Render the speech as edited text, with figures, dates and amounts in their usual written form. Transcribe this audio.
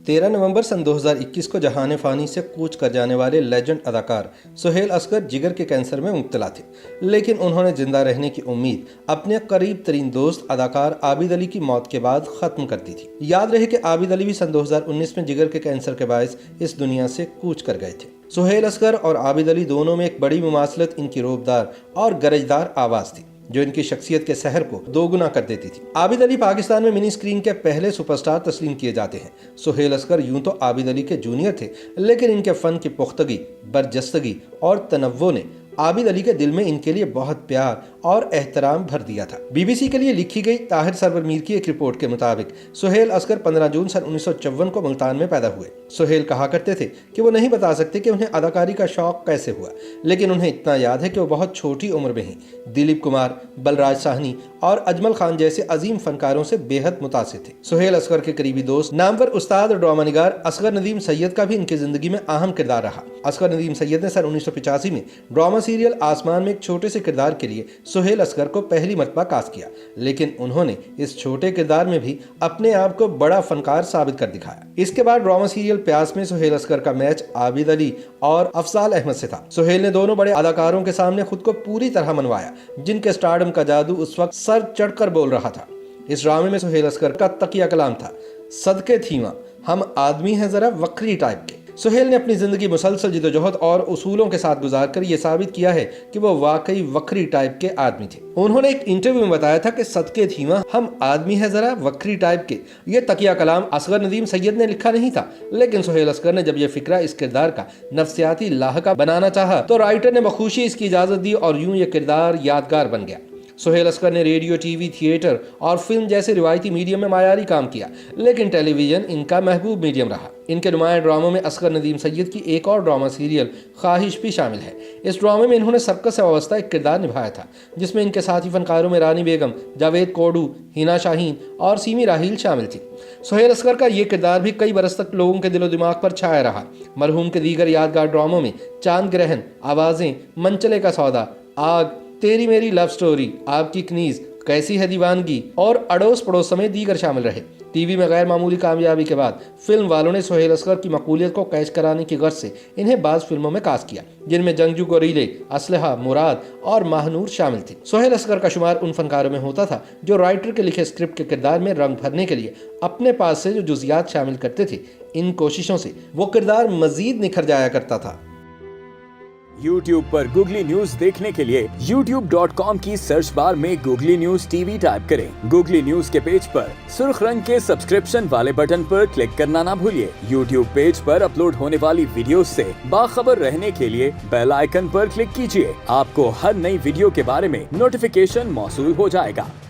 13 नवंबर सन 2021 को जहान फानी से कूच कर जाने वाले लेजेंड अदाकार सुहेल असगर जिगर के कैंसर में मुब्तला थे, लेकिन उन्होंने जिंदा रहने की उम्मीद अपने करीब तरीन दोस्त अदाकार आबिद अली की मौत के बाद खत्म कर दी थी। याद रहे कि आबिद अली भी सन 2019 में जिगर के कैंसर के बायस इस दुनिया से कूच कर गए थे। सुहेल असगर और आबिद अली दोनों में एक बड़ी मुमासलत इनकी रोबदार और गरजदार आवाज थी, जो इनकी शख्सियत के सहर को दोगुना कर देती थी। आबिद अली पाकिस्तान में मिनी स्क्रीन के पहले सुपरस्टार तस्लीम किए जाते हैं। सुहेल असगर यूं तो आबिद अली के जूनियर थे, लेकिन इनके फन की पुख्तगी, बरजस्तगी और तनव्वो ने आबिद अली के दिल में इनके लिए बहुत प्यार और एहतराम भर दिया था। बीबीसी के लिए लिखी गई ताहिर सरवर मीर की एक रिपोर्ट के मुताबिक सुहेल असगर 15 जून सन 1954 को मुल्तान में पैदा हुए। सुहेल कहा करते थे कि वो नहीं बता सकते कि उन्हें अदाकारी का शौक कैसे हुआ, लेकिन उन्हें इतना याद है कि वो बहुत छोटी उम्र में ही दिलीप कुमार, बलराज साहनी और अजमल खान जैसे अजीम फनकारों से बेहद मुतासिर थे। सुहेल असगर के करीबी दोस्त नामवर उस्ताद और ड्रामा निगार असगर नदीम सैयद का भी इनकी जिंदगी में अहम किरदार रहा। असगर नदीम सैयद ने सन 1985 में ड्रामा सीरियल आसमान में एक छोटे से किरदार के लिए सुहेल असगर को पहली मर्तबा कास्ट किया, लेकिन उन्होंने इस छोटे किरदार में भी अपने आप को बड़ा फनकार साबित कर दिखाया। इसके बाद ड्रामा सीरियल प्यास में सुहेल असगर का मैच आबिद अली और अफजाल अहमद से था। सुहेल ने दोनों बड़े अदाकारों के सामने खुद को पूरी तरह मनवाया, जिनके स्टारडम का जादू उस वक्त सर चढ़कर बोल रहा था। इस ड्रामे में सुहेल असगर का तकिया कलाम था, सदके थीमा हम आदमी हैं जरा वक्री टाइप के। सुहेल ने अपनी जिंदगी मुसलसल जिदोजहद और उसूलों के साथ गुजारकर ये साबित किया है कि वो वाकई वक्री टाइप के आदमी थे। उन्होंने एक इंटरव्यू में बताया था कि सदके थीमा हम आदमी है जरा वक्री टाइप के, ये तकिया कलाम असगर नदीम सैयद ने लिखा नहीं था, लेकिन सुहेल असगर ने जब ये फिक्रा इस किरदार का नफ्सियाती लाहका बनाना चाहा तो राइटर ने बखुशी इसकी इजाजत दी और यूं ये किरदार यादगार बन गया। सुहेल असगर ने रेडियो, टीवी, थिएटर और फिल्म जैसे रिवायती मीडियम में मायारी काम किया, लेकिन टेलीविजन इनका महबूब मीडियम रहा। इनके नुमाया ड्रामों में असगर नदीम सैयद की एक और ड्रामा सीरियल ख्वाहिश भी शामिल है। इस ड्रामे में इन्होंने सर्कस से वाबस्ता एक किरदार निभाया था, जिसमें इनके साथी फनकारों में रानी बेगम, जावेद कोडू, हिना शाहीन और सीमी राहील शामिल थी। सुहेल असगर का ये किरदार भी कई बरस तक लोगों के दिलो दिमाग पर छाया रहा। मरहूम के दीगर यादगार ड्रामों में चांद ग्रहण, आवाजें, मनचले का सौदा, आग, तेरी मेरी लव स्टोरी, आपकी कनीज, कैसी है दीवानगी और अड़ोस पड़ोस समेत दीगर शामिल रहे। टीवी में गैर मामूली कामयाबी के बाद फिल्म वालों ने सुहेल असगर की मकबूलियत को कैच कराने की गर्ज से इन्हें बाज़ फिल्मों में कास्ट किया, जिनमें जंगजू गोरीले, असलहा, मुराद और महानूर शामिल थी। सुहेल असगर का शुमार उन फनकारों में होता था जो राइटर के लिखे स्क्रिप्ट के किरदार में रंग भरने के लिए अपने पास से जो जुजियात शामिल करते थे, इन कोशिशों से वो किरदार मजीद निखर जाया करता था। YouTube पर गूगली न्यूज देखने के लिए youtube.com की सर्च बार में गूगली न्यूज टीवी टाइप करें। गूगली न्यूज के पेज पर सुर्ख रंग के सब्सक्रिप्शन वाले बटन पर क्लिक करना ना भूलिए। YouTube पेज पर अपलोड होने वाली वीडियोस से बाखबर रहने के लिए बेल आइकन पर क्लिक कीजिए। आपको हर नई वीडियो के बारे में नोटिफिकेशन मौसूल हो जाएगा।